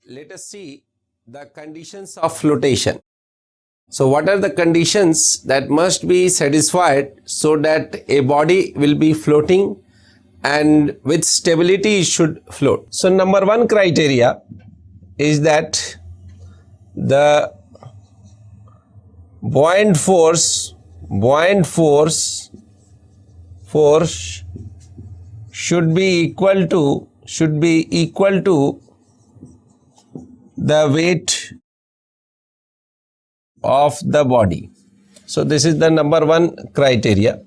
let us see the conditions of flotation. So what are the conditions that must be satisfied so that a body will be floating and with stability it should float? So number one criteria is that the buoyant force should be equal to the weight of the body. So this is the number one criteria,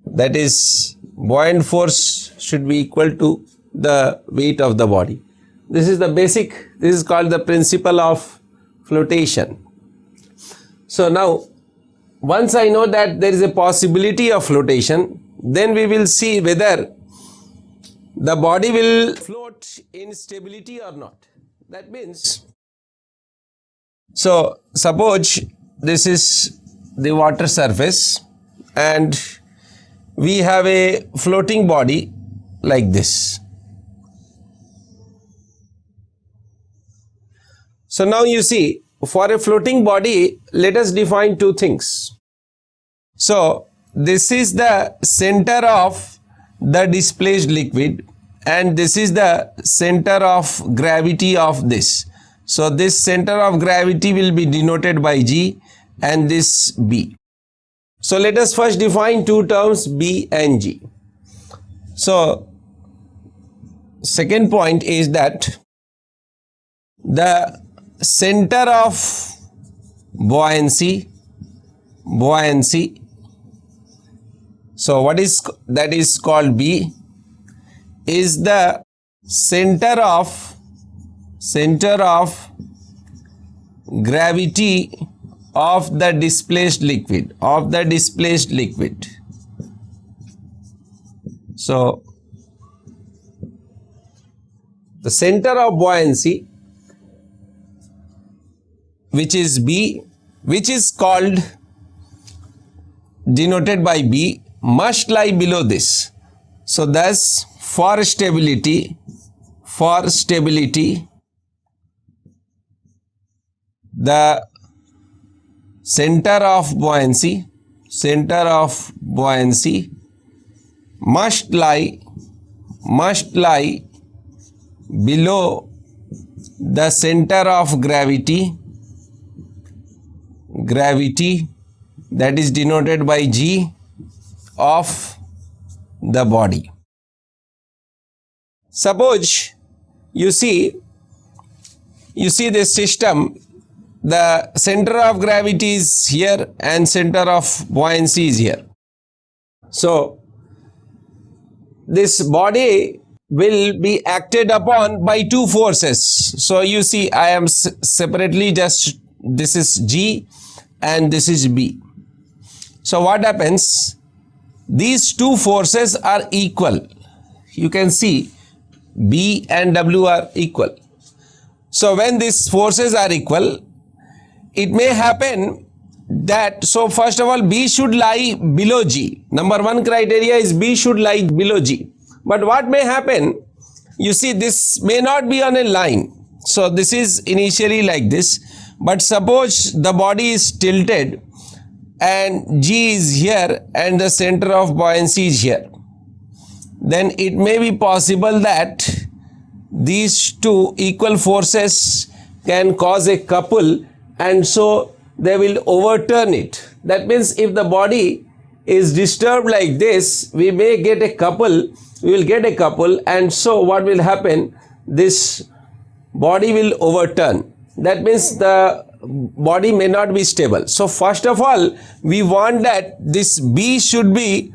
that is buoyant force should be equal to the weight of the body. This is the basic, this is called the principle of flotation. So now once I know that there is a possibility of flotation, then we will see whether the body will float in stability or not. That means, so suppose this is the water surface and we have a floating body like this. So now you see, for a floating body, let us define two things. So this is the center of the displaced liquid and this is the center of gravity of this. So this center of gravity will be denoted by G and this B. So let us first define two terms B and G. So second point is that the center of buoyancy, so what is that is called B, is the center of gravity of the displaced liquid, So the center of buoyancy, which is B, which is called denoted by B, must lie below this. So thus for stability, the center of buoyancy must lie below the center of gravity that is denoted by G of the body. Suppose you see this system, the center of gravity is here and center of buoyancy is here. So this body will be acted upon by two forces. So you see, I am separately just, this is G and this is B. So what happens? These two forces are equal. You can see B and W are equal. So when these forces are equal, it may happen that, so first of all, B should lie below G. Number one criteria is B should lie below G. But what may happen, you see, this may not be on a line. So this is initially like this, but suppose the body is tilted and G is here and the center of buoyancy is here, then it may be possible that these two equal forces can cause a couple and so they will overturn it. That means if the body is disturbed like this, we may get a couple, and so what will happen? This body will overturn. That means the body may not be stable. So first of all, we want that this B should be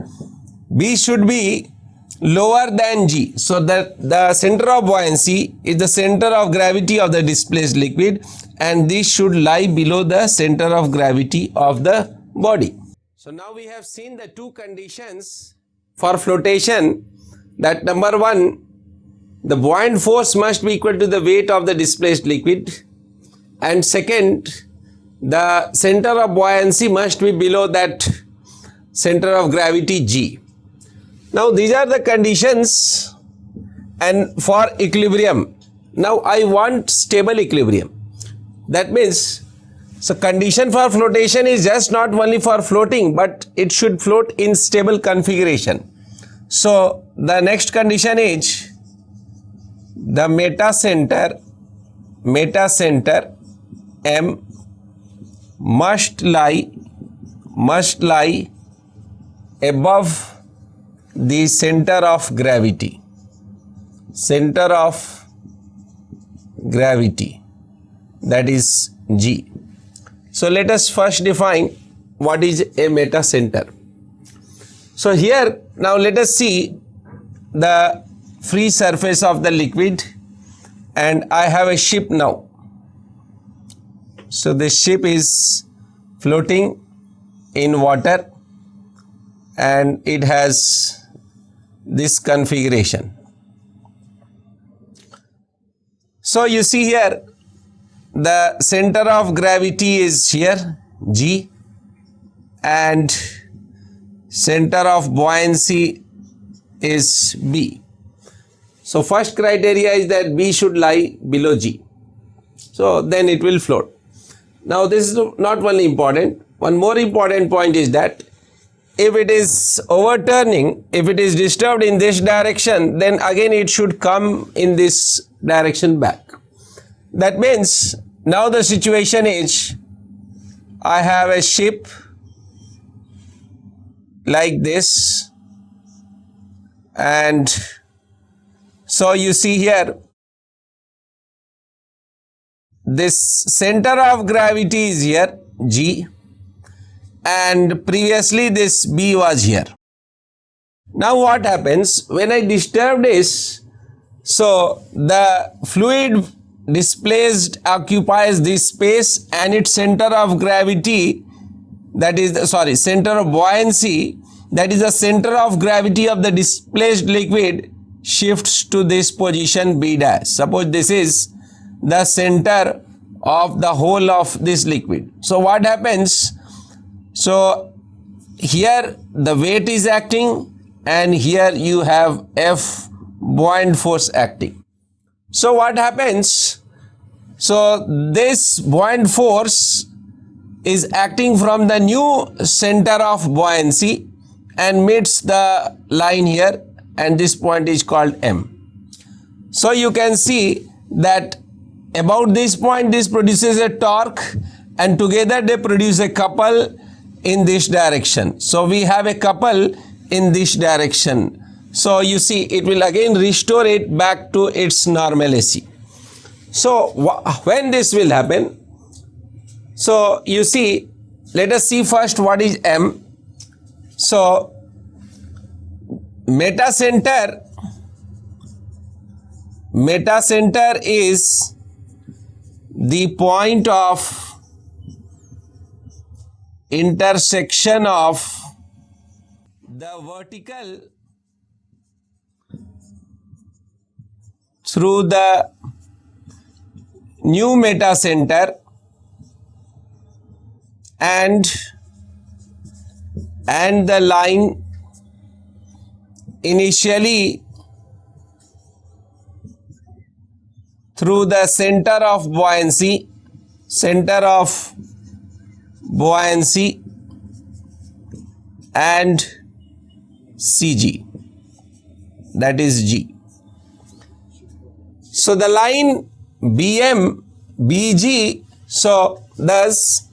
lower than G, so that the center of buoyancy is the center of gravity of the displaced liquid and this should lie below the center of gravity of the body. So now we have seen the two conditions for flotation, that number one, the buoyant force must be equal to the weight of the displaced liquid, and second, the center of buoyancy must be below that center of gravity G. Now these are the conditions, and for equilibrium, Now I want stable equilibrium. That means, so condition for flotation is just not only for floating, but it should float in stable configuration. So the next condition is the meta center M must lie above the center of gravity. Center of gravity, that is G. So let us first define what is a meta center. So here now let us see the free surface of the liquid, and I have a ship now. So the ship is floating in water and it has this configuration. So you see here the center of gravity is here G, and center of buoyancy is B. So first criteria is that B should lie below G. So then it will float. Now this is not only important. One more important point is that if it is overturning, if it is disturbed in this direction, then again it should come in this direction back. That means now the situation is I have a ship like this, and so you see here this center of gravity is here G, and previously this B was here. Now what happens when I disturb this? So the fluid displaced occupies this space, and its center of gravity, that is the, center of buoyancy, that is the center of gravity of the displaced liquid, shifts to this position B dash. Suppose this is the center of the whole of this liquid. So what happens? So here the weight is acting, and here you have F buoyant force acting. So what happens? So this buoyant force is acting from the new center of buoyancy and meets the line here, and this point is called M. So you can see that about this point this produces a torque, and together they produce a couple in this direction. So we have a couple in this direction. So you see it will again restore it back to its normalcy. So when this will happen? So you see, let us see first what is M. So meta center is the point of intersection of the vertical through the new meta center and the line initially through the center of buoyancy and CG, that is G. So the line BM, BG, so thus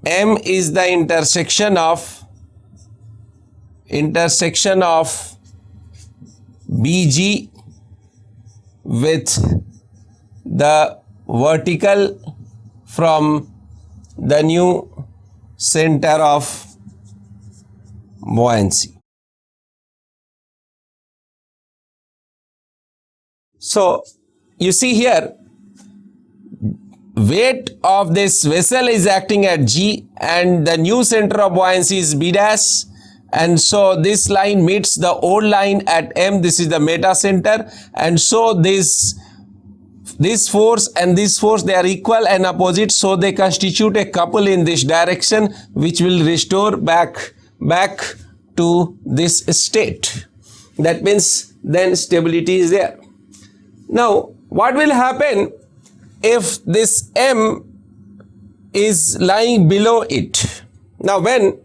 M is the intersection of BG with the vertical from the new center of buoyancy. So you see here, weight of this vessel is acting at G, and the new center of buoyancy is B dash, and so this line meets the old line at M. This is the meta center, and so this force and this force, they are equal and opposite, so they constitute a couple in this direction, which will restore back to this state. That means then stability is there. Now, what will happen if this M is lying below it? Now, when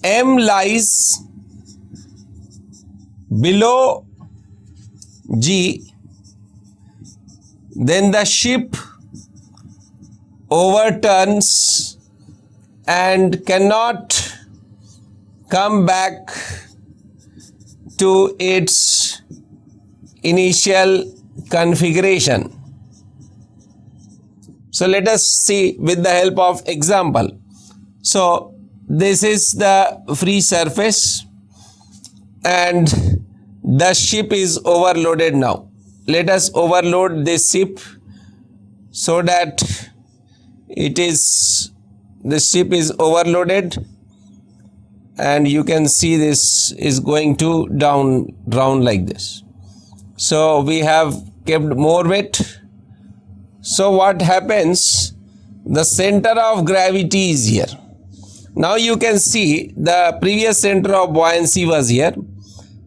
M lies below G, then the ship overturns and cannot come back to its initial configuration. So let us see with the help of example. So this is the free surface and the ship is overloaded now. Let us overload this ship so that the ship is overloaded, and you can see this is going to down like this. So we have kept more weight. So what happens? The center of gravity is here. Now you can see the previous center of buoyancy was here,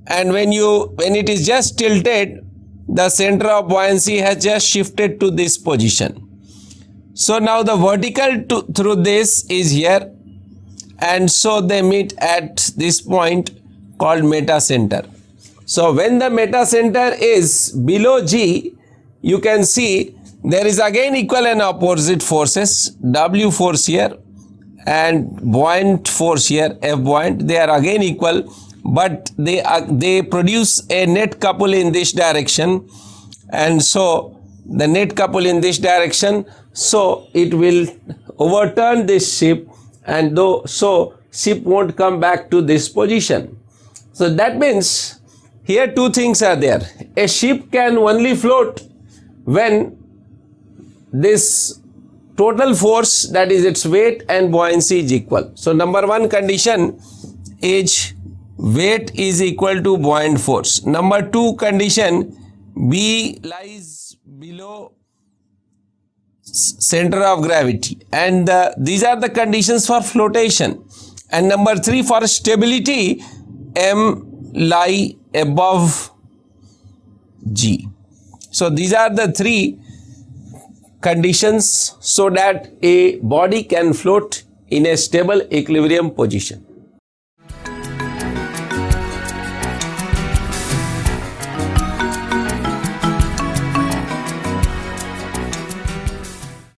and when it is just tilted, the center of buoyancy has just shifted to this position. So now the vertical through this is here, and so they meet at this point called meta center. So when the meta center is below G, you can see there is again equal and opposite forces, W force here and buoyant force here, F buoyant. They are again equal, but they produce a net couple in this direction, and so the net couple in this direction, so it will overturn this ship, and so ship won't come back to this position. So that means here two things are there. A ship can only float when this total force, that is its weight and buoyancy, is equal. So number one condition is weight is equal to buoyant force. Number two condition, B lies below center of gravity, and these are the conditions for flotation. And number three, for stability, M lie above G. So these are the three conditions so that a body can float in a stable equilibrium position.